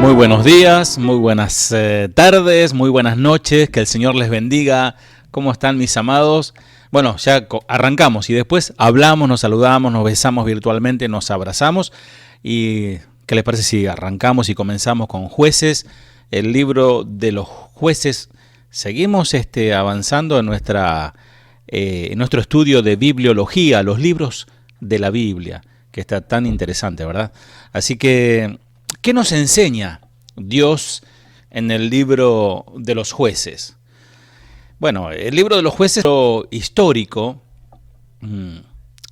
Muy buenos días, muy buenas tardes, muy buenas noches, que el Señor les bendiga. ¿Cómo están mis amados? Bueno, ya arrancamos y después hablamos, nos saludamos, nos besamos virtualmente, nos abrazamos. ¿Y qué les parece si arrancamos y comenzamos con Jueces, el libro de los jueces? Seguimos avanzando en nuestro estudio de bibliología, los libros de la Biblia, que está tan interesante, ¿verdad? Así que, ¿qué nos enseña Dios en el libro de los jueces? Bueno, el libro de los jueces es lo histórico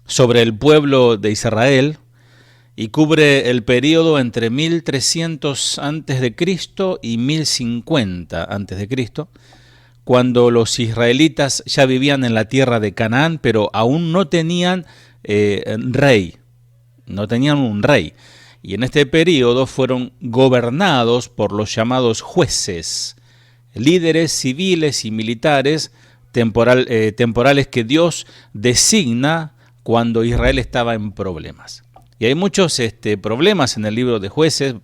sobre el pueblo de Israel y cubre el periodo entre 1300 a.C. y 1050 a.C., cuando los israelitas ya vivían en la tierra de Canaán, pero aún no tenían rey, no tenían un rey. Y en este periodo fueron gobernados por los llamados jueces, líderes civiles y militares temporales que Dios designa cuando Israel estaba en problemas. Y hay muchos problemas en el libro de Jueces.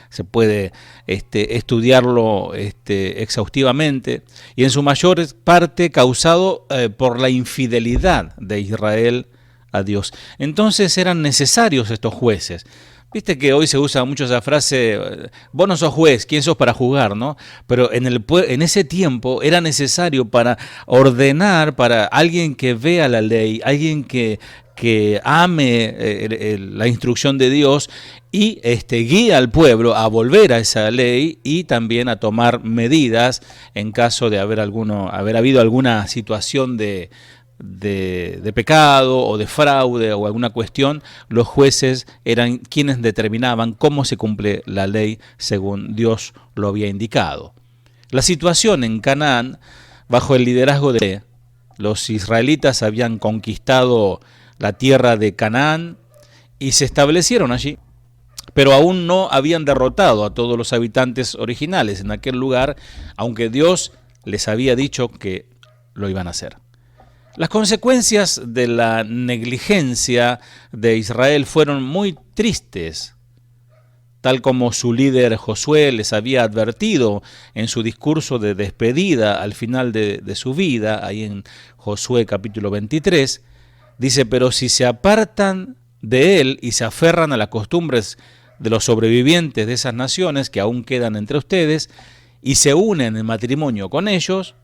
Se puede estudiarlo exhaustivamente, y en su mayor parte causado por la infidelidad de Israel a Dios. Entonces eran necesarios estos jueces. Viste que hoy se usa mucho esa frase, vos no sos juez, ¿quién sos para juzgar? ¿No? Pero en ese tiempo era necesario para ordenar, para alguien que vea la ley, alguien que ame la instrucción de Dios y guía al pueblo a volver a esa ley y también a tomar medidas en caso de haber habido alguna situación de pecado o de fraude o alguna cuestión. Los jueces eran quienes determinaban cómo se cumple la ley según Dios lo había indicado. La situación en Canaán, bajo el liderazgo de los israelitas, habían conquistado la tierra de Canaán y se establecieron allí, pero aún no habían derrotado a todos los habitantes originales en aquel lugar, aunque Dios les había dicho que lo iban a hacer. Las consecuencias de la negligencia de Israel fueron muy tristes, tal como su líder Josué les había advertido en su discurso de despedida al final de su vida, ahí en Josué capítulo 23, dice: pero si se apartan de él y se aferran a las costumbres de los sobrevivientes de esas naciones que aún quedan entre ustedes y se unen en matrimonio con ellos,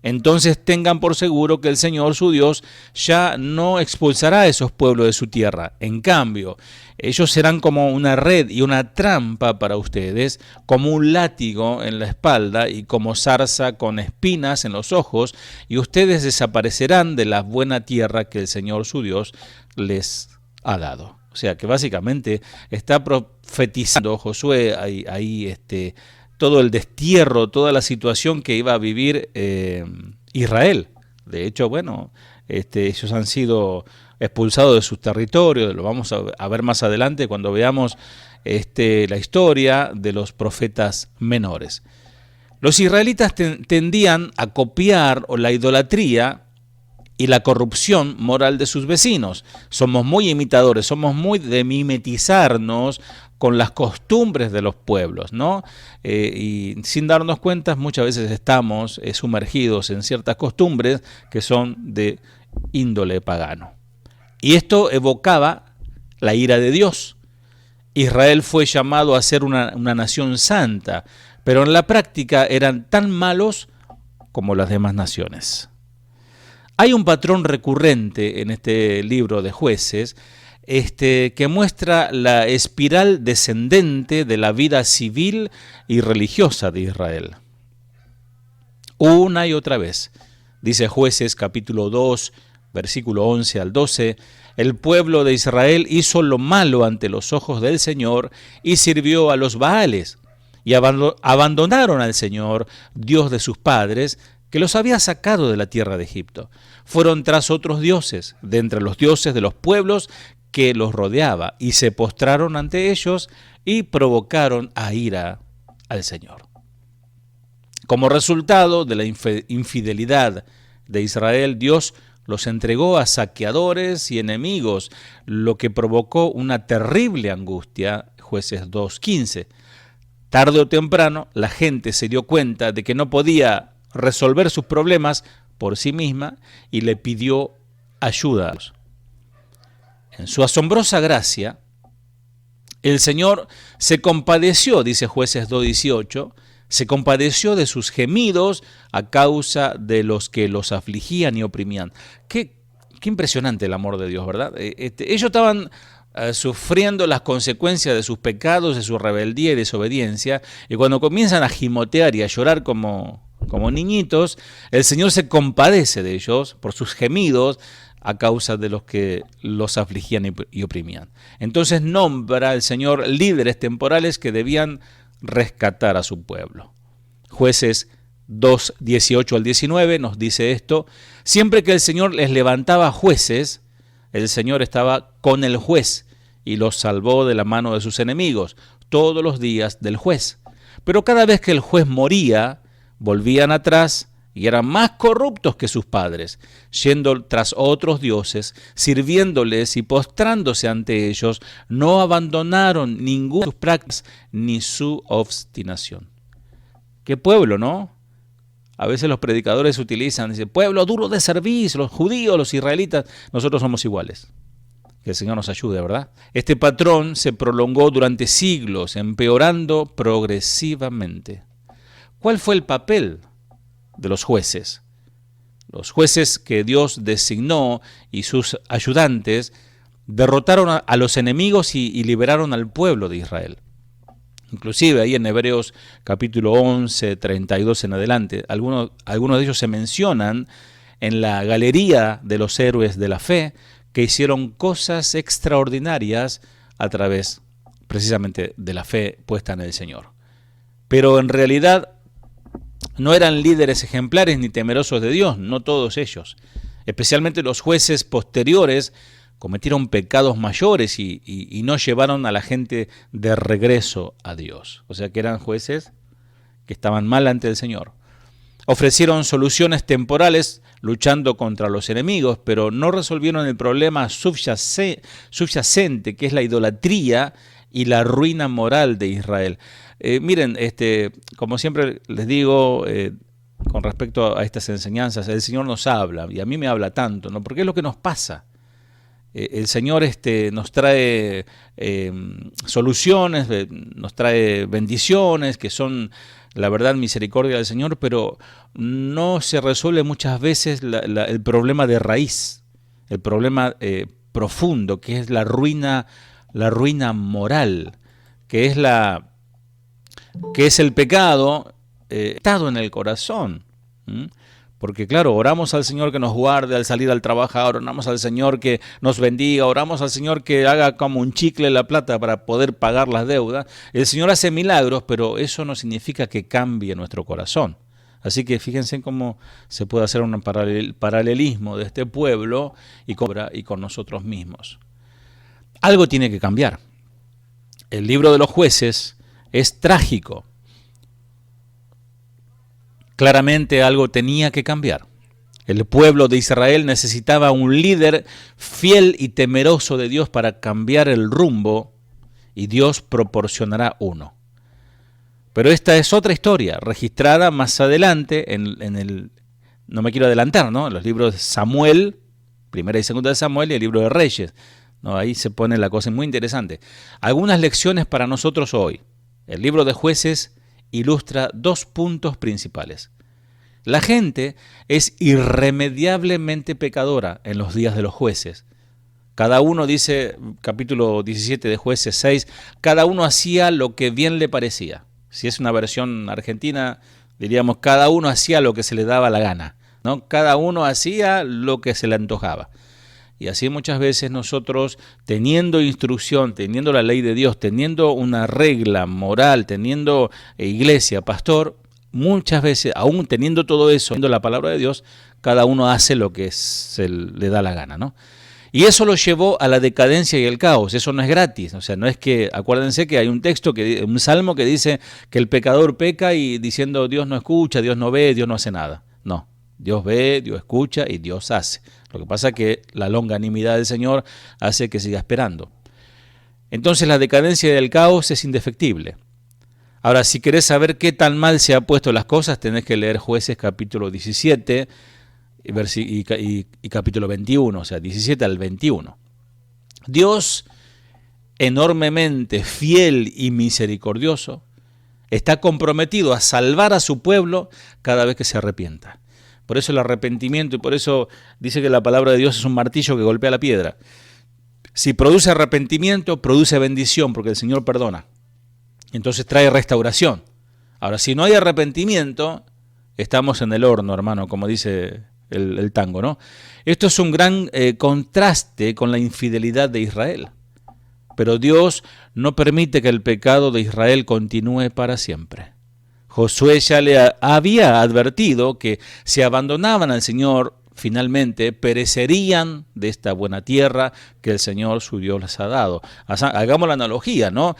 entonces tengan por seguro que el Señor su Dios ya no expulsará a esos pueblos de su tierra. En cambio, ellos serán como una red y una trampa para ustedes, como un látigo en la espalda y como zarza con espinas en los ojos, y ustedes desaparecerán de la buena tierra que el Señor su Dios les ha dado. O sea que básicamente está profetizando Josué ahí todo el destierro, toda la situación que iba a vivir Israel. De hecho, bueno, ellos han sido expulsados de sus territorios, lo vamos a ver más adelante cuando veamos la historia de los profetas menores. Los israelitas tendían a copiar la idolatría y la corrupción moral de sus vecinos. Somos muy imitadores, somos muy de mimetizarnos con las costumbres de los pueblos, ¿no? Y sin darnos cuenta, muchas veces estamos sumergidos en ciertas costumbres que son de índole pagano. Y esto evocaba la ira de Dios. Israel fue llamado a ser una nación santa, pero en la práctica eran tan malos como las demás naciones. Hay un patrón recurrente en este libro de Jueces que muestra la espiral descendente de la vida civil y religiosa de Israel. Una y otra vez, dice Jueces capítulo 2, versículo 11 al 12, el pueblo de Israel hizo lo malo ante los ojos del Señor y sirvió a los Baales, y abandonaron al Señor, Dios de sus padres, que los había sacado de la tierra de Egipto. Fueron tras otros dioses, de entre los dioses de los pueblos que los rodeaba, y se postraron ante ellos y provocaron a ira al Señor. Como resultado de la infidelidad de Israel, Dios los entregó a saqueadores y enemigos, lo que provocó una terrible angustia, Jueces 2:15. Tarde o temprano, la gente se dio cuenta de que no podía resolver sus problemas por sí misma y le pidió ayuda. En su asombrosa gracia, el Señor se compadeció, dice Jueces 2:18, se compadeció de sus gemidos a causa de los que los afligían y oprimían. Qué impresionante el amor de Dios, ¿verdad? Ellos estaban sufriendo las consecuencias de sus pecados, de su rebeldía y desobediencia, y cuando comienzan a gimotear y a llorar como niñitos, el Señor se compadece de ellos por sus gemidos a causa de los que los afligían y oprimían. Entonces nombra el Señor líderes temporales que debían rescatar a su pueblo. Jueces 2:18 al 19 nos dice esto: siempre que el Señor les levantaba jueces, el Señor estaba con el juez y los salvó de la mano de sus enemigos todos los días del juez. Pero cada vez que el juez moría, volvían atrás y eran más corruptos que sus padres, yendo tras otros dioses, sirviéndoles y postrándose ante ellos, no abandonaron ninguna de sus prácticas ni su obstinación. ¿Qué pueblo, no? A veces los predicadores utilizan, dicen, pueblo duro de servicio, los judíos, los israelitas, nosotros somos iguales. Que el Señor nos ayude, ¿verdad? Este patrón se prolongó durante siglos, empeorando progresivamente. ¿Cuál fue el papel de los jueces? Los jueces que Dios designó y sus ayudantes derrotaron a los enemigos y liberaron al pueblo de Israel. Inclusive ahí en Hebreos capítulo 11, 32 en adelante, algunos de ellos se mencionan en la galería de los héroes de la fe que hicieron cosas extraordinarias a través precisamente de la fe puesta en el Señor. Pero en realidad no eran líderes ejemplares ni temerosos de Dios, no todos ellos. Especialmente los jueces posteriores cometieron pecados mayores y no llevaron a la gente de regreso a Dios. O sea que eran jueces que estaban mal ante el Señor. Ofrecieron soluciones temporales luchando contra los enemigos, pero no resolvieron el problema subyacente, que es la idolatría y la ruina moral de Israel. Miren, como siempre les digo, con respecto a estas enseñanzas, el Señor nos habla, y a mí me habla tanto, ¿no? Porque es lo que nos pasa. El Señor nos trae soluciones, nos trae bendiciones, que son la verdad misericordia del Señor, pero no se resuelve muchas veces el problema de raíz, el problema profundo, que es la ruina moral, que es el pecado estado en el corazón. Porque claro, oramos al Señor que nos guarde al salir al trabajar, oramos al Señor que nos bendiga, oramos al Señor que haga como un chicle la plata para poder pagar las deudas. El Señor hace milagros, pero eso no significa que cambie nuestro corazón. Así que fíjense cómo se puede hacer un paralelismo de este pueblo y con nosotros mismos. Algo tiene que cambiar. El libro de los jueces es trágico. Claramente algo tenía que cambiar. El pueblo de Israel necesitaba un líder fiel y temeroso de Dios para cambiar el rumbo, y Dios proporcionará uno. Pero esta es otra historia, registrada más adelante no me quiero adelantar, ¿no? En los libros de Samuel, primera y segunda de Samuel, y el libro de Reyes. ¿No? Ahí se pone la cosa muy interesante. Algunas lecciones para nosotros hoy. El libro de Jueces ilustra 2 puntos principales. La gente es irremediablemente pecadora en los días de los jueces. Cada uno, dice capítulo 17 de Jueces 6, cada uno hacía lo que bien le parecía. Si es una versión argentina, diríamos cada uno hacía lo que se le daba la gana, ¿no? Cada uno hacía lo que se le antojaba. Y así muchas veces nosotros, teniendo instrucción, teniendo la ley de Dios, teniendo una regla moral, teniendo iglesia, pastor, muchas veces, aún teniendo todo eso, teniendo la palabra de Dios, cada uno hace lo que se le da la gana, ¿no? Y eso lo llevó a la decadencia y el caos. Eso no es gratis. O sea, no es que, acuérdense que hay un un salmo que dice que el pecador peca y diciendo Dios no escucha, Dios no ve, Dios no hace nada. No, Dios ve, Dios escucha y Dios hace. Lo que pasa es que la longanimidad del Señor hace que siga esperando. Entonces la decadencia y el caos es indefectible. Ahora, si querés saber qué tan mal se han puesto las cosas, tenés que leer Jueces capítulo 17 y capítulo 21, o sea, 17 al 21. Dios, enormemente fiel y misericordioso, está comprometido a salvar a su pueblo cada vez que se arrepienta. Por eso el arrepentimiento, y por eso dice que la palabra de Dios es un martillo que golpea la piedra. Si produce arrepentimiento, produce bendición, porque el Señor perdona. Entonces trae restauración. Ahora, si no hay arrepentimiento, estamos en el horno, hermano, como dice el tango, ¿no? Esto es un gran contraste con la infidelidad de Israel. Pero Dios no permite que el pecado de Israel continúe para siempre. Josué ya le había advertido que si abandonaban al Señor, finalmente perecerían de esta buena tierra que el Señor su Dios les ha dado. Hagamos la analogía, ¿no?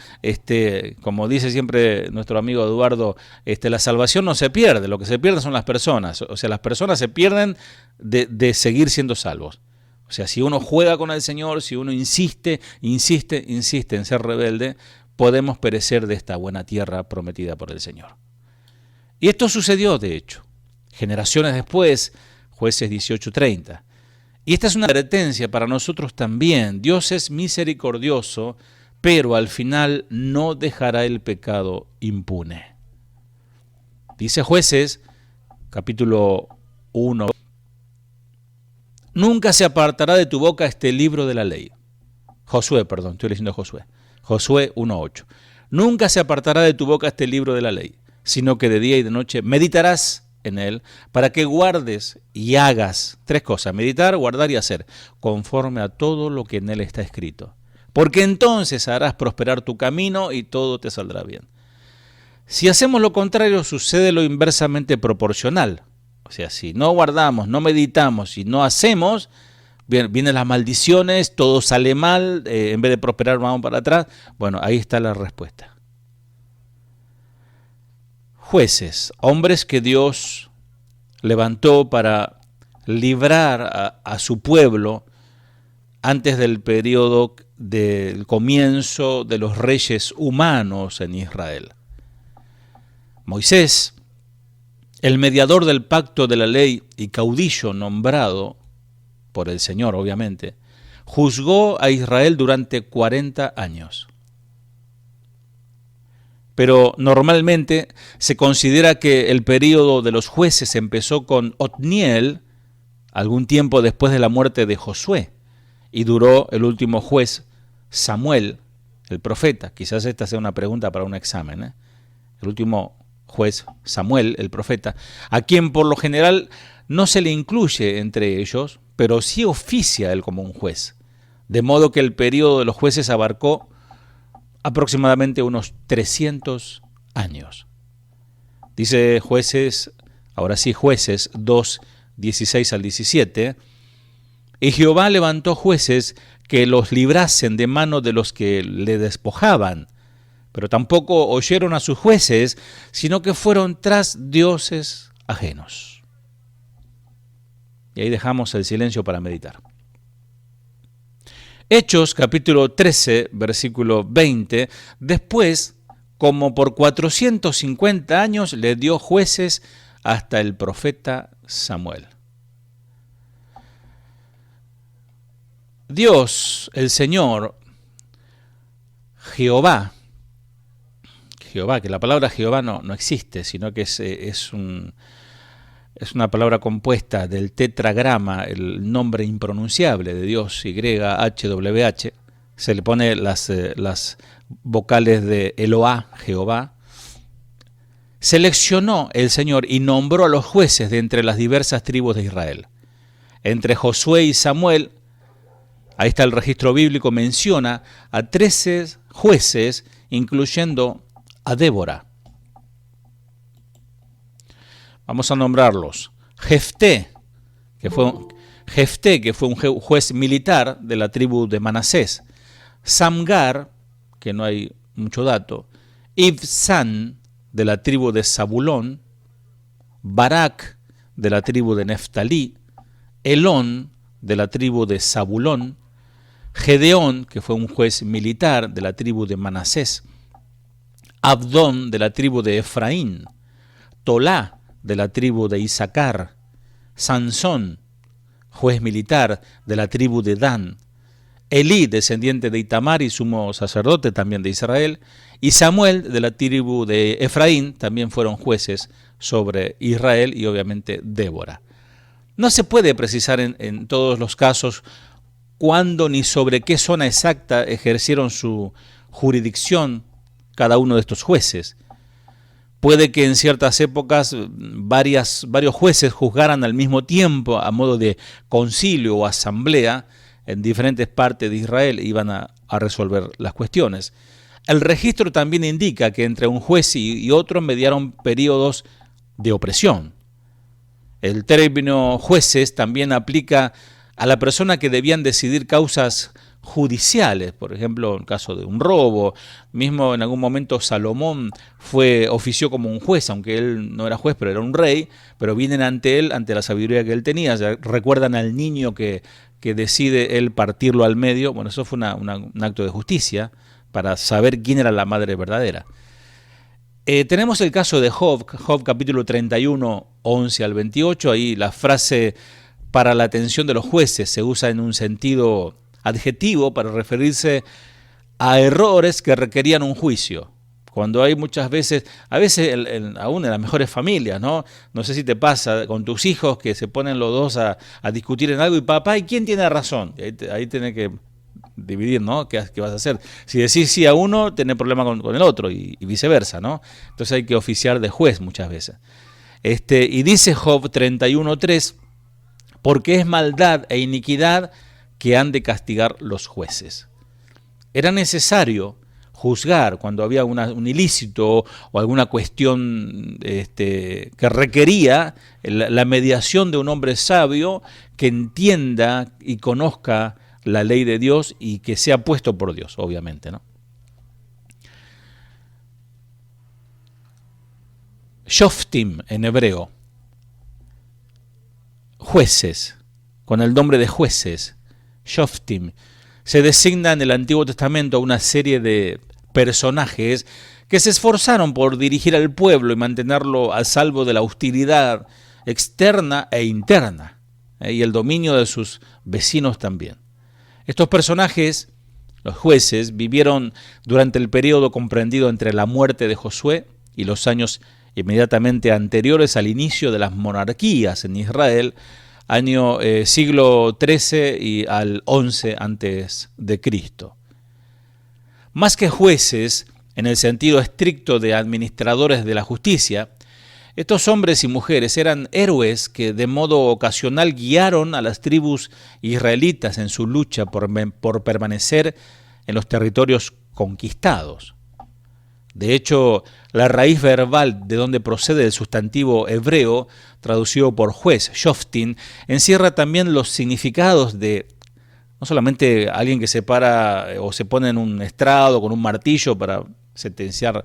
Como dice siempre nuestro amigo Eduardo, la salvación no se pierde, lo que se pierde son las personas. O sea, las personas se pierden de seguir siendo salvos. O sea, si uno juega con el Señor, si uno insiste en ser rebelde, podemos perecer de esta buena tierra prometida por el Señor. Y esto sucedió, de hecho, generaciones después, Jueces 18:30. Y esta es una advertencia para nosotros también. Dios es misericordioso, pero al final no dejará el pecado impune. Dice Jueces, capítulo 1, nunca se apartará de tu boca este libro de la ley. Josué 1:8. Nunca se apartará de tu boca este libro de la ley, sino que de día y de noche meditarás en él, para que guardes y hagas tres cosas: meditar, guardar y hacer, conforme a todo lo que en él está escrito. Porque entonces harás prosperar tu camino y todo te saldrá bien. Si hacemos lo contrario, sucede lo inversamente proporcional. O sea, si no guardamos, no meditamos y no hacemos, vienen las maldiciones, todo sale mal, en vez de prosperar vamos para atrás. Bueno, ahí está la respuesta. Jueces, hombres que Dios levantó para librar a su pueblo antes del periodo del comienzo de los reyes humanos en Israel. Moisés, el mediador del pacto de la ley y caudillo nombrado por el Señor, obviamente, juzgó a Israel durante 40 años. Pero normalmente se considera que el período de los jueces empezó con Otniel, algún tiempo después de la muerte de Josué, y duró el último juez, Samuel, el profeta. Quizás esta sea una pregunta para un examen, ¿eh? El último juez, Samuel, el profeta, a quien por lo general no se le incluye entre ellos, pero sí oficia él como un juez. De modo que el período de los jueces abarcó aproximadamente unos 300 años. Dice Jueces, ahora sí Jueces 2, 16 al 17, y Jehová levantó jueces que los librasen de mano de los que le despojaban, pero tampoco oyeron a sus jueces, sino que fueron tras dioses ajenos. Y ahí dejamos el silencio para meditar. Hechos capítulo 13, versículo 20, después, como por 450 años, le dio jueces hasta el profeta Samuel. Dios, el Señor, Jehová, que la palabra Jehová no existe, sino que es una palabra compuesta del tetragrama, el nombre impronunciable de Dios, YHWH, se le pone las vocales de Eloá, Jehová. Seleccionó el Señor y nombró a los jueces de entre las diversas tribus de Israel. Entre Josué y Samuel, ahí está el registro bíblico, menciona a 13 jueces, incluyendo a Débora. Vamos a nombrarlos. Jefté, que fue un juez militar de la tribu de Manasés. Samgar, que no hay mucho dato. Ibsán, de la tribu de Zabulón. Barak, de la tribu de Neftalí. Elón, de la tribu de Zabulón. Gedeón, que fue un juez militar de la tribu de Manasés. Abdón de la tribu de Efraín, Tolá de la tribu de Isaacar, Sansón, juez militar de la tribu de Dan, Elí, descendiente de Itamar y sumo sacerdote también de Israel, y Samuel de la tribu de Efraín, también fueron jueces sobre Israel, y obviamente Débora. No se puede precisar en todos los casos cuándo ni sobre qué zona exacta ejercieron su jurisdicción cada uno de estos jueces. Puede que en ciertas épocas varios jueces juzgaran al mismo tiempo a modo de concilio o asamblea en diferentes partes de Israel, iban a resolver las cuestiones. El registro también indica que entre un juez y otro mediaron periodos de opresión. El término jueces también aplica a la persona que debían decidir causas judiciales, por ejemplo, en caso de un robo. Mismo en algún momento Salomón ofició como un juez, aunque él no era juez, pero era un rey, pero vienen ante él, ante la sabiduría que él tenía. Recuerdan al niño que decide él partirlo al medio. Bueno, eso fue un acto de justicia para saber quién era la madre verdadera. Tenemos el caso de Job capítulo 31, 11 al 28, ahí la frase para la atención de los jueces se usa en un sentido adjetivo para referirse a errores que requerían un juicio. Cuando hay muchas veces, a veces aún en las mejores familias, ¿no? No sé si te pasa con tus hijos que se ponen los dos a discutir en algo y papá, ¿y quién tiene razón? Y ahí tenés que dividir, ¿no? ¿Qué vas a hacer? Si decís sí a uno, tenés problema con el otro y viceversa, ¿no? Entonces hay que oficiar de juez muchas veces. Y dice Job 31:3, porque es maldad e iniquidad que han de castigar los jueces. Era necesario juzgar cuando había un ilícito o alguna cuestión que requería la mediación de un hombre sabio que entienda y conozca la ley de Dios y que sea puesto por Dios, obviamente, ¿no? Shoftim en hebreo, jueces, con el nombre de jueces, Shoftim, se designa en el Antiguo Testamento a una serie de personajes que se esforzaron por dirigir al pueblo y mantenerlo a salvo de la hostilidad externa e interna, y el dominio de sus vecinos también. Estos personajes, los jueces, vivieron durante el periodo comprendido entre la muerte de Josué y los años inmediatamente anteriores al inicio de las monarquías en Israel, siglo XIII y al XI antes de Cristo. Más que jueces, en el sentido estricto de administradores de la justicia, estos hombres y mujeres eran héroes que de modo ocasional guiaron a las tribus israelitas en su lucha por permanecer en los territorios conquistados. De hecho, la raíz verbal de donde procede el sustantivo hebreo, traducido por juez, shoftim, encierra también los significados de no solamente alguien que se para o se pone en un estrado con un martillo para sentenciar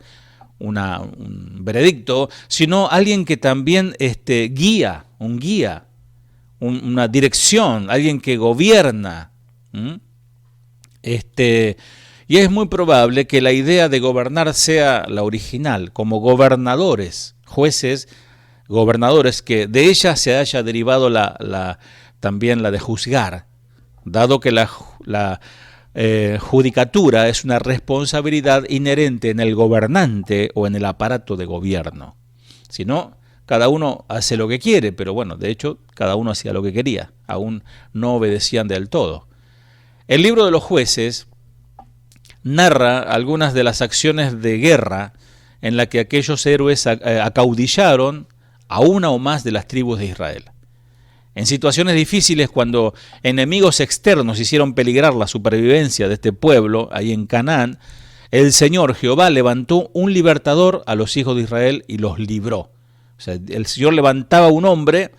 un veredicto, sino alguien que también guía, una dirección, alguien que gobierna. Y es muy probable que la idea de gobernar sea la original, como gobernadores, jueces, gobernadores, que de ella se haya derivado también la de juzgar, dado que la judicatura es una responsabilidad inherente en el gobernante o en el aparato de gobierno. Si no, cada uno hace lo que quiere, pero bueno, de hecho, cada uno hacía lo que quería, aún no obedecían del todo. El libro de los jueces narra algunas de las acciones de guerra en la que aquellos héroes acaudillaron a una o más de las tribus de Israel. En situaciones difíciles, cuando enemigos externos hicieron peligrar la supervivencia de este pueblo, ahí en Canaán, el Señor Jehová levantó un libertador a los hijos de Israel y los libró. O sea, el Señor levantaba un hombre,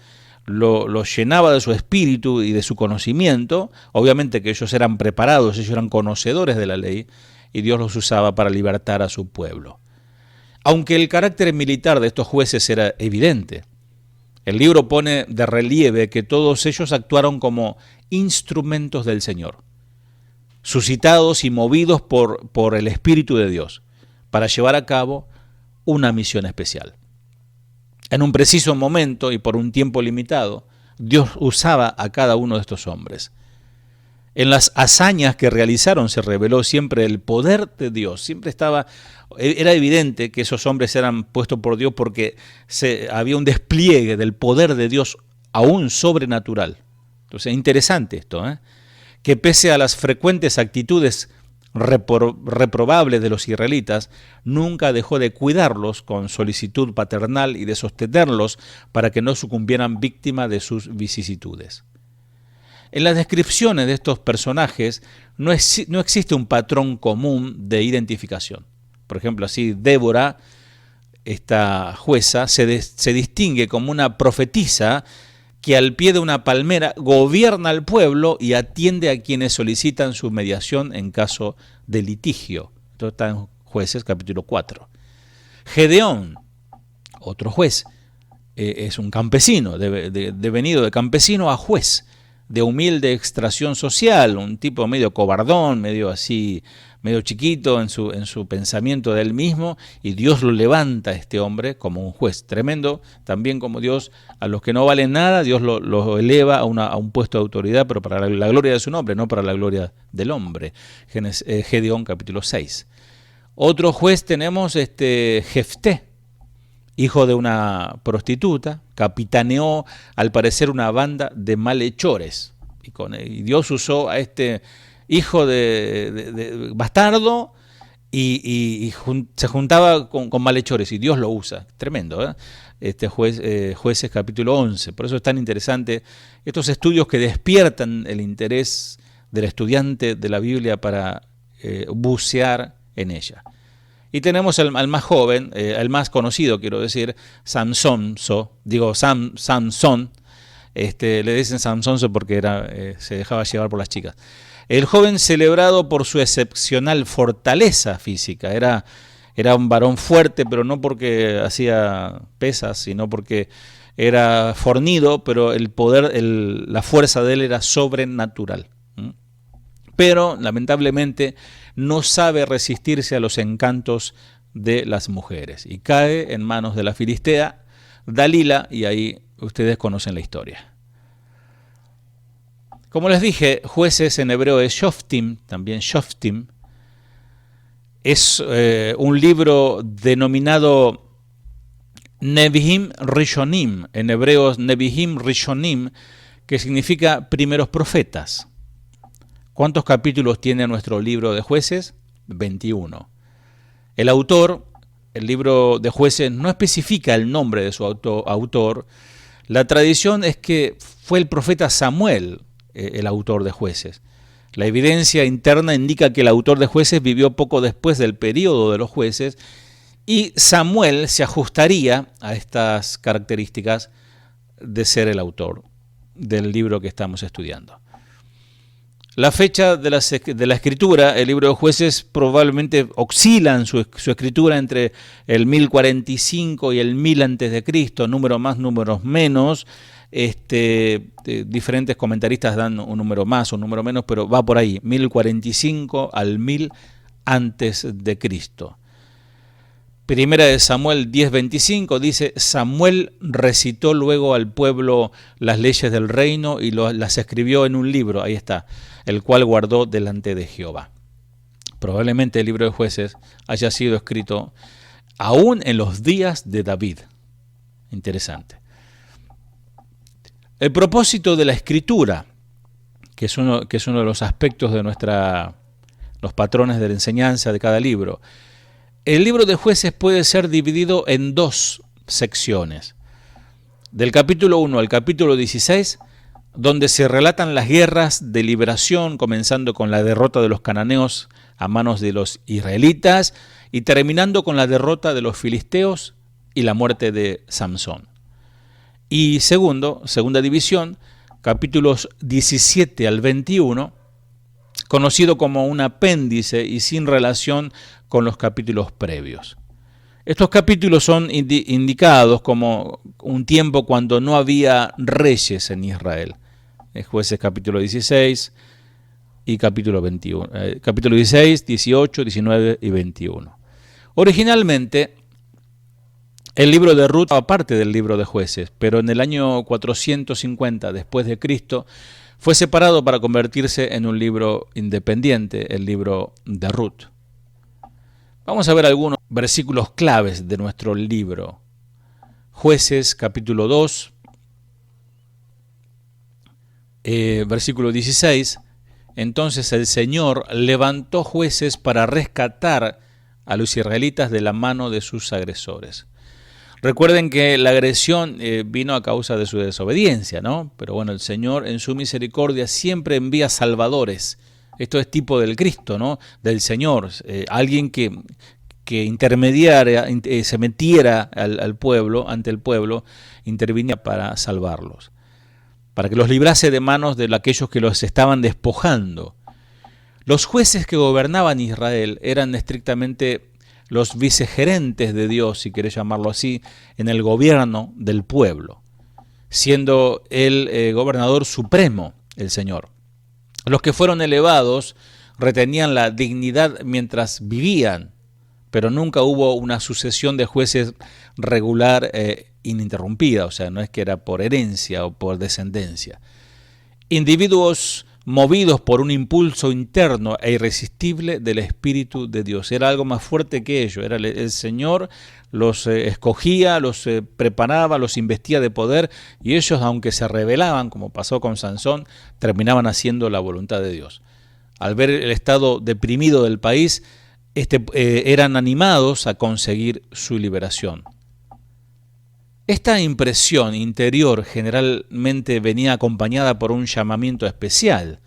lo llenaba de su espíritu y de su conocimiento. Obviamente que ellos eran preparados, ellos eran conocedores de la ley, y Dios los usaba para libertar a su pueblo. Aunque el carácter militar de estos jueces era evidente, el libro pone de relieve que todos ellos actuaron como instrumentos del Señor, suscitados y movidos por el Espíritu de Dios, para llevar a cabo una misión especial. En un preciso momento y por un tiempo limitado, Dios usaba a cada uno de estos hombres. En las hazañas que realizaron se reveló siempre el poder de Dios. Era evidente que esos hombres eran puestos por Dios porque había un despliegue del poder de Dios aún sobrenatural. Entonces, interesante esto, que pese a las frecuentes actitudes reprobables de los israelitas, nunca dejó de cuidarlos con solicitud paternal y de sostenerlos para que no sucumbieran víctimas de sus vicisitudes. En las descripciones de estos personajes no existe un patrón común de identificación. Por ejemplo, así Débora, esta jueza, se distingue como una profetisa que al pie de una palmera gobierna al pueblo y atiende a quienes solicitan su mediación en caso de litigio. Esto está en Jueces capítulo 4. Gedeón, otro juez, es un campesino, devenido de campesino a juez, de humilde extracción social, un tipo medio cobardón, medio chiquito en su pensamiento de él mismo, y Dios lo levanta a este hombre como un juez tremendo, también como Dios a los que no valen nada, Dios lo eleva a un puesto de autoridad, pero para la gloria de su nombre, no para la gloria del hombre. Gedeón capítulo 6. Otro juez tenemos Jefté, hijo de una prostituta, capitaneó al parecer una banda de malhechores. Y Dios usó a este hijo de bastardo y se juntaba con malhechores, y Dios lo usa. Tremendo, Jueces capítulo 11. Por eso es tan interesante estos estudios que despiertan el interés del estudiante de la Biblia para bucear en ella. Y tenemos al más joven, al más conocido, quiero decir, Sansón. Le dicen Samsonso porque se dejaba llevar por las chicas. El joven celebrado por su excepcional fortaleza física. Era un varón fuerte, pero no porque hacía pesas, sino porque era fornido, pero el poder, la fuerza de él era sobrenatural. Pero lamentablemente no sabe resistirse a los encantos de las mujeres y cae en manos de la filistea Dalila, y ahí ustedes conocen la historia. Como les dije, Jueces en hebreo es Shoftim, también Shoftim. Es un libro denominado Nevi'im Rishonim, en hebreo Nevi'im Rishonim, que significa primeros profetas. ¿Cuántos capítulos tiene nuestro libro de Jueces? 21. El autor, el libro de Jueces, no especifica el nombre de su autor. La tradición es que fue el profeta Samuel el autor de Jueces. La evidencia interna indica que el autor de Jueces vivió poco después del período de los jueces, y Samuel se ajustaría a estas características de ser el autor del libro que estamos estudiando. La fecha de la escritura, el libro de Jueces probablemente oscila en su escritura entre el 1045 y el 1000 antes de Cristo, número más, números menos. Diferentes comentaristas dan un número más o un número menos, pero va por ahí, 1045 al 1000 antes de Cristo. Primera de Samuel 10:25 dice: Samuel recitó luego al pueblo las leyes del reino y las escribió en un libro, ahí está, el cual guardó delante de Jehová. Probablemente el libro de Jueces haya sido escrito aún en los días de David. Interesante. El propósito de la escritura, que es uno de los aspectos de los patrones de la enseñanza de cada libro. El libro de Jueces puede ser dividido en dos secciones. Del capítulo 1 al capítulo 16, donde se relatan las guerras de liberación, comenzando con la derrota de los cananeos a manos de los israelitas y terminando con la derrota de los filisteos y la muerte de Samsón. Y segunda división, capítulos 17 al 21, conocido como un apéndice y sin relación con los capítulos previos. Estos capítulos son indicados como un tiempo cuando no había reyes en Israel. Jueces capítulo 16 y capítulo 21. Capítulo 16, 18, 19 y 21. Originalmente, el libro de Ruth estaba parte del libro de Jueces, pero en el año 450 después de Cristo fue separado para convertirse en un libro independiente, el libro de Ruth. Vamos a ver algunos versículos claves de nuestro libro. Jueces capítulo 2, versículo 16. Entonces el Señor levantó jueces para rescatar a los israelitas de la mano de sus agresores. Recuerden que la agresión vino a causa de su desobediencia, ¿no? Pero bueno, el Señor en su misericordia siempre envía salvadores. Esto es tipo del Cristo, ¿no? Del Señor, alguien que intermediara, se metiera al pueblo, ante el pueblo, intervenía para salvarlos, para que los librase de manos de aquellos que los estaban despojando. Los jueces que gobernaban Israel eran estrictamente los vicegerentes de Dios, si querés llamarlo así, en el gobierno del pueblo, siendo el gobernador supremo, el Señor. Los que fueron elevados retenían la dignidad mientras vivían, pero nunca hubo una sucesión de jueces regular ininterrumpida, o sea, no es que era por herencia o por descendencia. Individuos movidos por un impulso interno e irresistible del Espíritu de Dios. Era algo más fuerte que ellos. Era el Señor los escogía, los preparaba, los investía de poder, y ellos, aunque se rebelaban, como pasó con Sansón, terminaban haciendo la voluntad de Dios. Al ver el estado deprimido del país, eran animados a conseguir su liberación. Esta impresión interior generalmente venía acompañada por un llamamiento especial,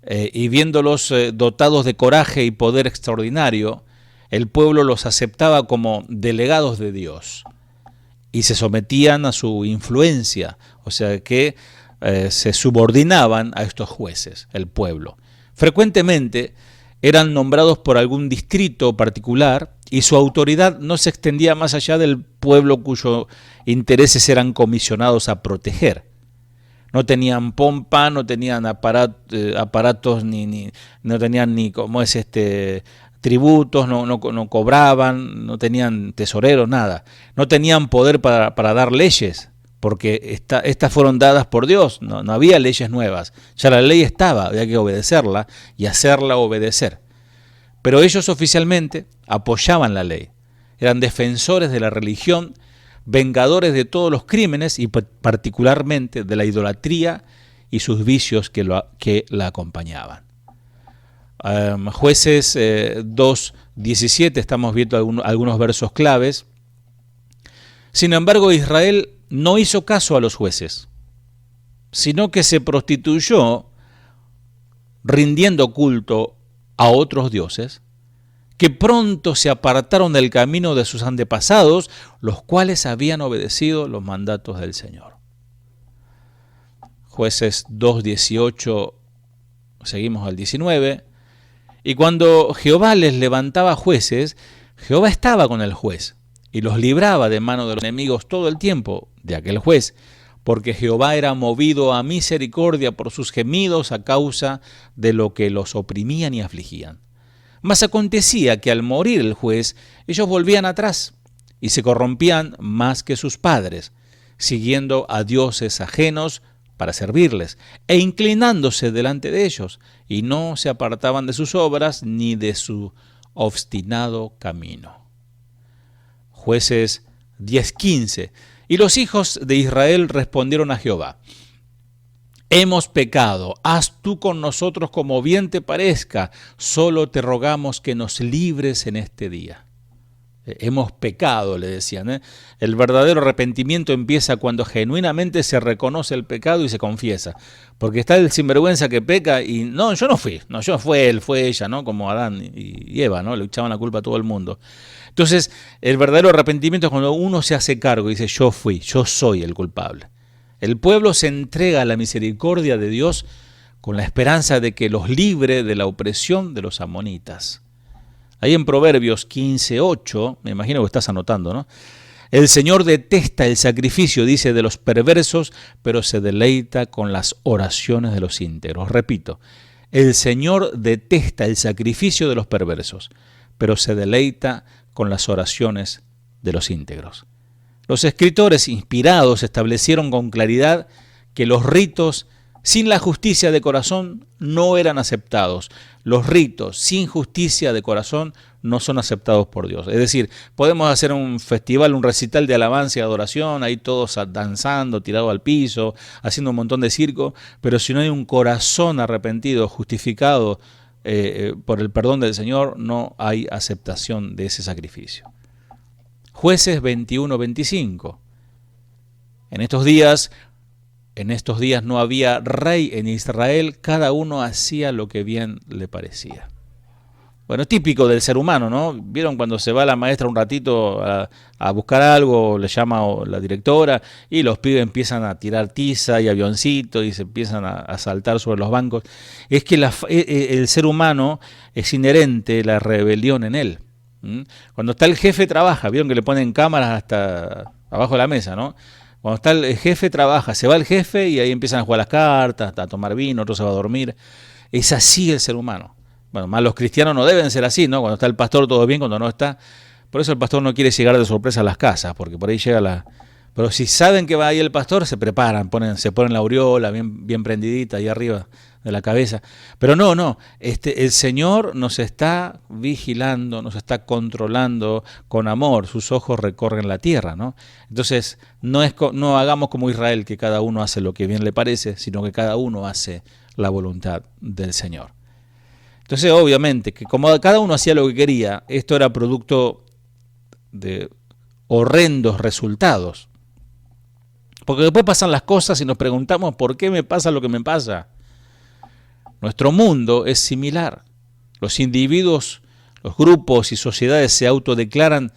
y viéndolos dotados de coraje y poder extraordinario, el pueblo los aceptaba como delegados de Dios y se sometían a su influencia, o sea que se subordinaban a estos jueces, el pueblo. Frecuentemente eran nombrados por algún distrito particular y su autoridad no se extendía más allá del pueblo cuyos intereses eran comisionados a proteger. No tenían pompa, no tenían aparatos, no tenían ni tributos, no cobraban, no tenían tesoreros, nada. No tenían poder para dar leyes, porque estas fueron dadas por Dios, no había leyes nuevas. Ya la ley estaba, había que obedecerla y hacerla obedecer. Pero ellos oficialmente apoyaban la ley, eran defensores de la religión, vengadores de todos los crímenes y particularmente de la idolatría y sus vicios que la acompañaban. Jueces 2:17, estamos viendo algunos versos claves. Sin embargo, Israel no hizo caso a los jueces, sino que se prostituyó rindiendo culto a otros dioses, que pronto se apartaron del camino de sus antepasados, los cuales habían obedecido los mandatos del Señor. Jueces 2:18, seguimos al 19. Y cuando Jehová les levantaba jueces, Jehová estaba con el juez y los libraba de mano de los enemigos todo el tiempo de aquel juez, porque Jehová era movido a misericordia por sus gemidos a causa de lo que los oprimían y afligían. Mas acontecía que al morir el juez, ellos volvían atrás y se corrompían más que sus padres, siguiendo a dioses ajenos para servirles, e inclinándose delante de ellos, y no se apartaban de sus obras ni de su obstinado camino. Jueces 10:15. Y los hijos de Israel respondieron a Jehová: hemos pecado, haz tú con nosotros como bien te parezca, solo te rogamos que nos libres en este día. Hemos pecado, le decían. El verdadero arrepentimiento empieza cuando genuinamente se reconoce el pecado y se confiesa. Porque está el sinvergüenza que peca y no, yo no fui, no, yo fue él, fue ella, ¿no? Como Adán y Eva, ¿no? Le echaban la culpa a todo el mundo. Entonces, el verdadero arrepentimiento es cuando uno se hace cargo y dice: yo fui, yo soy el culpable. El pueblo se entrega a la misericordia de Dios con la esperanza de que los libre de la opresión de los amonitas. Ahí en Proverbios 15:8, me imagino que estás anotando, ¿no? El Señor detesta el sacrificio, dice, de los perversos, pero se deleita con las oraciones de los íntegros. Repito, el Señor detesta el sacrificio de los perversos, pero se deleita con las oraciones de los íntegros. Los escritores inspirados establecieron con claridad que los ritos sin la justicia de corazón no eran aceptados. Los ritos sin justicia de corazón no son aceptados por Dios. Es decir, podemos hacer un festival, un recital de alabanza y adoración, ahí todos danzando, tirados al piso, haciendo un montón de circo, pero si no hay un corazón arrepentido, justificado por el perdón del Señor, no hay aceptación de ese sacrificio. Jueces 21-25. En estos días no había rey en Israel, cada uno hacía lo que bien le parecía. Bueno, es típico del ser humano, ¿no? ¿Vieron cuando se va la maestra un ratito a buscar algo, le llama la directora, y los pibes empiezan a tirar tiza y avioncitos y se empiezan a saltar sobre los bancos? Es que el ser humano es inherente la rebelión en él. Cuando está el jefe trabaja, vieron que le ponen cámaras hasta abajo de la mesa, ¿no? Cuando está el jefe trabaja, se va el jefe y ahí empiezan a jugar las cartas, a tomar vino, otro se va a dormir. Es así el ser humano. Bueno, más los cristianos no deben ser así, ¿no? Cuando está el pastor todo bien, cuando no está. Por eso el pastor no quiere llegar de sorpresa a las casas, porque por ahí llega Pero si saben que va ahí el pastor, se preparan, se ponen la aureola bien prendidita ahí arriba de la cabeza. Pero no, el Señor nos está vigilando, nos está controlando con amor, sus ojos recorren la tierra, ¿no? Entonces, no hagamos como Israel, que cada uno hace lo que bien le parece, sino que cada uno hace la voluntad del Señor. Entonces, obviamente, que como cada uno hacía lo que quería, esto era producto de horrendos resultados. Porque después pasan las cosas y nos preguntamos, ¿por qué me pasa lo que me pasa? Nuestro mundo es similar. Los individuos, los grupos y sociedades se autodeclaran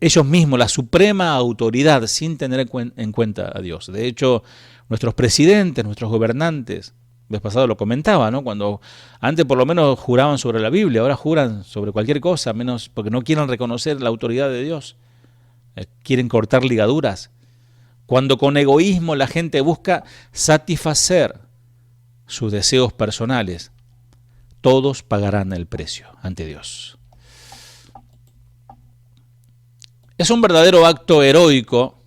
ellos mismos la suprema autoridad sin tener en cuenta a Dios. De hecho, nuestros presidentes, nuestros gobernantes, vez pasado lo comentaba, ¿no? Cuando antes por lo menos juraban sobre la Biblia, ahora juran sobre cualquier cosa, menos porque no quieren reconocer la autoridad de Dios. Quieren cortar ligaduras. Cuando con egoísmo la gente busca satisfacer sus deseos personales, todos pagarán el precio ante Dios. Es un verdadero acto heroico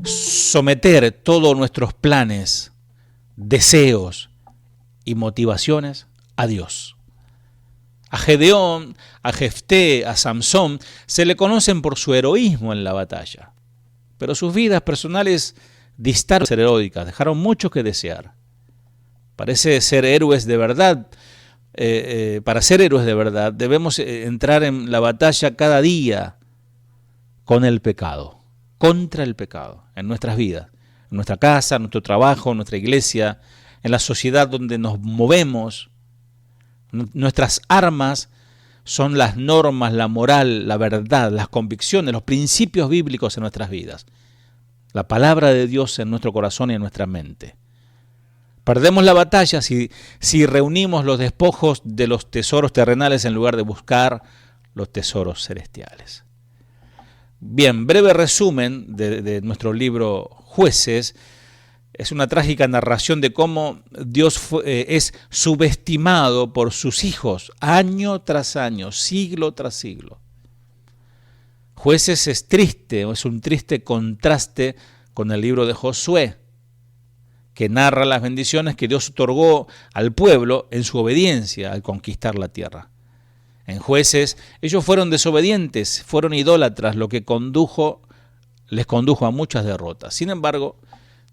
someter todos nuestros planes, deseos y motivaciones a Dios. A Gedeón, a Jefté, a Samsón se le conocen por su heroísmo en la batalla, pero sus vidas personales distaron de ser heroicas, dejaron mucho que desear. Parece ser héroes de verdad. Para ser héroes de verdad debemos entrar en la batalla cada día con el pecado, contra el pecado en nuestras vidas, en nuestra casa, en nuestro trabajo, en nuestra iglesia, en la sociedad donde nos movemos. Nuestras armas son las normas, la moral, la verdad, las convicciones, los principios bíblicos en nuestras vidas. La palabra de Dios en nuestro corazón y en nuestra mente. Perdemos la batalla si reunimos los despojos de los tesoros terrenales en lugar de buscar los tesoros celestiales. Bien, breve resumen de nuestro libro Jueces. Es una trágica narración de cómo Dios es subestimado por sus hijos año tras año, siglo tras siglo. Jueces es triste, es un triste contraste con el libro de Josué, que narra las bendiciones que Dios otorgó al pueblo en su obediencia al conquistar la tierra. En Jueces, ellos fueron desobedientes, fueron idólatras, lo que les condujo a muchas derrotas. Sin embargo,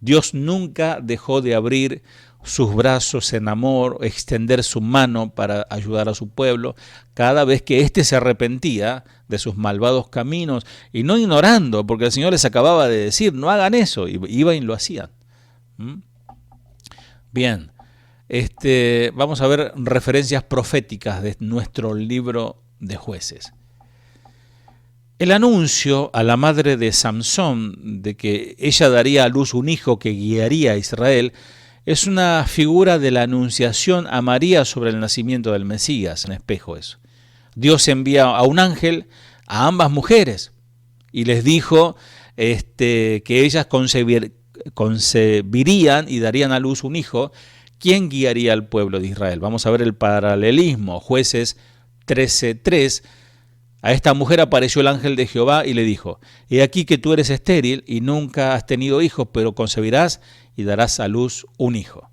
Dios nunca dejó de abrir sus brazos en amor, extender su mano para ayudar a su pueblo, cada vez que éste se arrepentía de sus malvados caminos, y no ignorando, porque el Señor les acababa de decir, no hagan eso, y iban y lo hacían. Bien, vamos a ver referencias proféticas de nuestro libro de Jueces. El anuncio a la madre de Samsón de que ella daría a luz un hijo que guiaría a Israel es una figura de la anunciación a María sobre el nacimiento del Mesías, en espejo eso. Dios envía a un ángel a ambas mujeres y les dijo que ellas concebirían y darían a luz un hijo, quien guiaría al pueblo de Israel. Vamos a ver el paralelismo, Jueces 13:3, a esta mujer apareció el ángel de Jehová y le dijo: he aquí que tú eres estéril y nunca has tenido hijos, pero concebirás y darás a luz un hijo.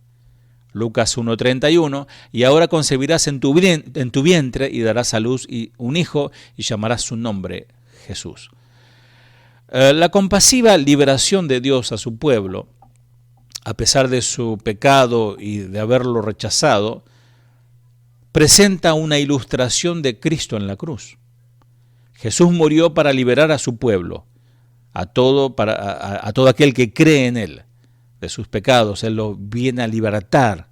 Lucas 1:31, y ahora concebirás en tu vientre y darás a luz un hijo y llamarás su nombre Jesús. La compasiva liberación de Dios a su pueblo, a pesar de su pecado y de haberlo rechazado, presenta una ilustración de Cristo en la cruz. Jesús murió para liberar a su pueblo, a todo aquel que cree en Él, de sus pecados. Él lo viene a libertar.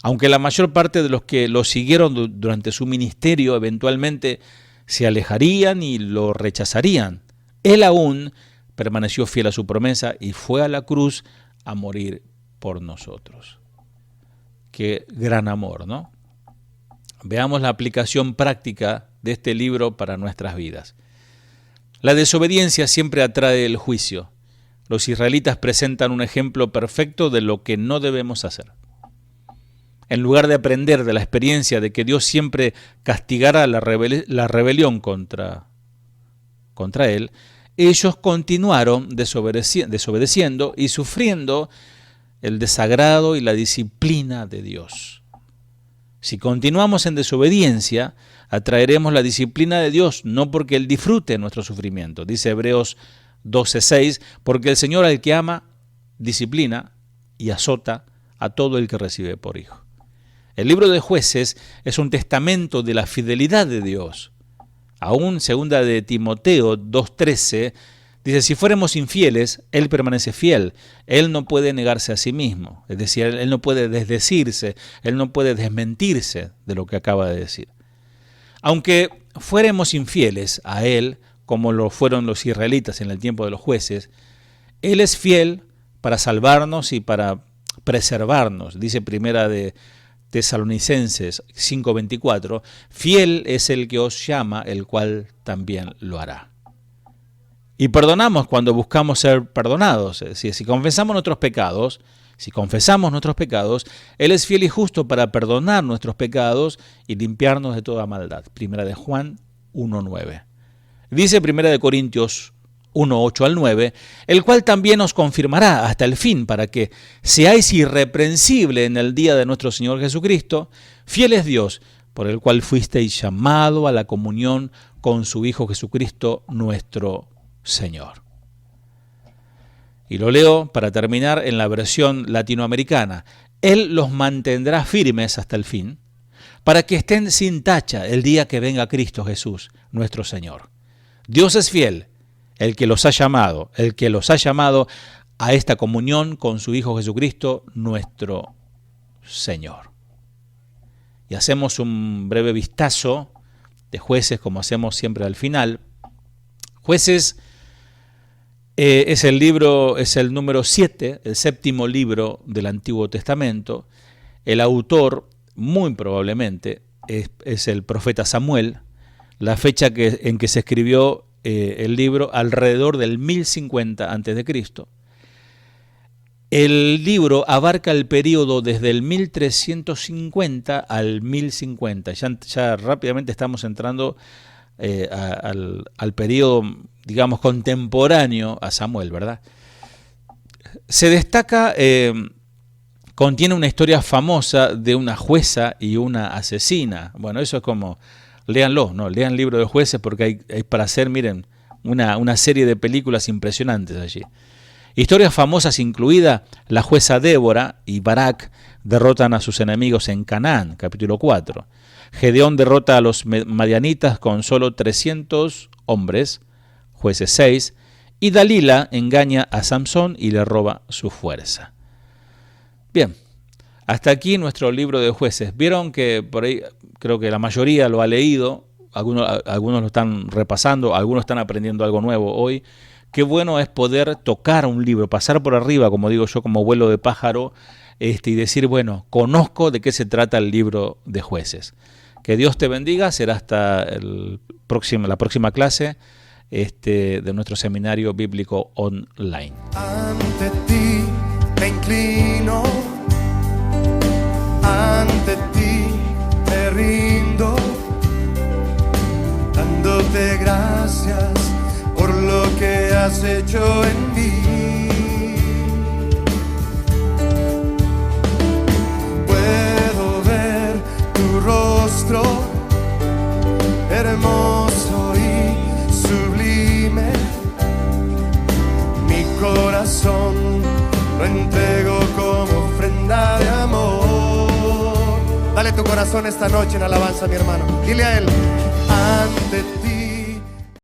Aunque la mayor parte de los que lo siguieron durante su ministerio eventualmente se alejarían y lo rechazarían, Él aún permaneció fiel a su promesa y fue a la cruz a morir por nosotros. Qué gran amor, ¿no? Veamos la aplicación práctica de este libro para nuestras vidas. La desobediencia siempre atrae el juicio. Los israelitas presentan un ejemplo perfecto de lo que no debemos hacer. En lugar de aprender de la experiencia de que Dios siempre castigará la rebelión contra Él, ellos continuaron desobedeciendo y sufriendo el desagrado y la disciplina de Dios. Si continuamos en desobediencia, atraeremos la disciplina de Dios, no porque Él disfrute nuestro sufrimiento. Dice Hebreos 12:6, porque el Señor al que ama, disciplina y azota a todo el que recibe por hijo. El libro de Jueces es un testamento de la fidelidad de Dios. Aún segunda de Timoteo 2:13 dice: si fuéramos infieles, Él permanece fiel. Él no puede negarse a sí mismo. Es decir, Él no puede desdecirse, Él no puede desmentirse de lo que acaba de decir. Aunque fuéramos infieles a Él, como lo fueron los israelitas en el tiempo de los jueces, Él es fiel para salvarnos y para preservarnos. Dice Primera de Tesalonicenses 5:24, fiel es el que os llama, el cual también lo hará. Y perdonamos cuando buscamos ser perdonados. Es decir, si confesamos nuestros pecados, Él es fiel y justo para perdonar nuestros pecados y limpiarnos de toda maldad. Primera de Juan 1:9. Dice Primera de Corintios 1:8 al 9, el cual también os confirmará hasta el fin, para que seáis irreprensibles en el día de nuestro Señor Jesucristo. Fiel es Dios, por el cual fuisteis llamado a la comunión con su Hijo Jesucristo, nuestro Señor. Y lo leo para terminar en la versión latinoamericana. Él los mantendrá firmes hasta el fin, para que estén sin tacha el día que venga Cristo Jesús, nuestro Señor. Dios es fiel, el que los ha llamado a esta comunión con su Hijo Jesucristo, nuestro Señor. Y hacemos un breve vistazo de Jueces, como hacemos siempre al final. Jueces es el número 7, el séptimo libro del Antiguo Testamento. El autor, muy probablemente, es el profeta Samuel. La fecha en que se escribió el libro, alrededor del 1050 a.C. El libro abarca el periodo desde el 1350 al 1050. Ya rápidamente estamos entrando al periodo, digamos, contemporáneo a Samuel, ¿verdad? Se destaca, contiene una historia famosa de una jueza y una asesina. Bueno, eso es como, léanlo, ¿no? Lean el libro de Jueces porque hay para hacer, miren, una serie de películas impresionantes allí. Historias famosas incluida la jueza Débora y Barak derrotan a sus enemigos en Canaán, capítulo 4. Gedeón derrota a los madianitas con solo 300 hombres, Jueces 6, y Dalila engaña a Samsón y le roba su fuerza. Bien, hasta aquí nuestro libro de Jueces. Vieron que por ahí creo que la mayoría lo ha leído, algunos lo están repasando, algunos están aprendiendo algo nuevo hoy. Qué bueno es poder tocar un libro, pasar por arriba, como digo yo, como vuelo de pájaro, y decir, bueno, conozco de qué se trata el libro de Jueces. Que Dios te bendiga, será hasta la próxima clase de nuestro seminario bíblico online. Ante ti me inclino, ante ti me rindo, darte gracias por lo que has hecho en mí. Puedo ver tu rostro, hermoso y sublime. Mi corazón lo entrego como ofrenda de amor. Dale tu corazón esta noche en alabanza, mi hermano. Dile a él: ante ti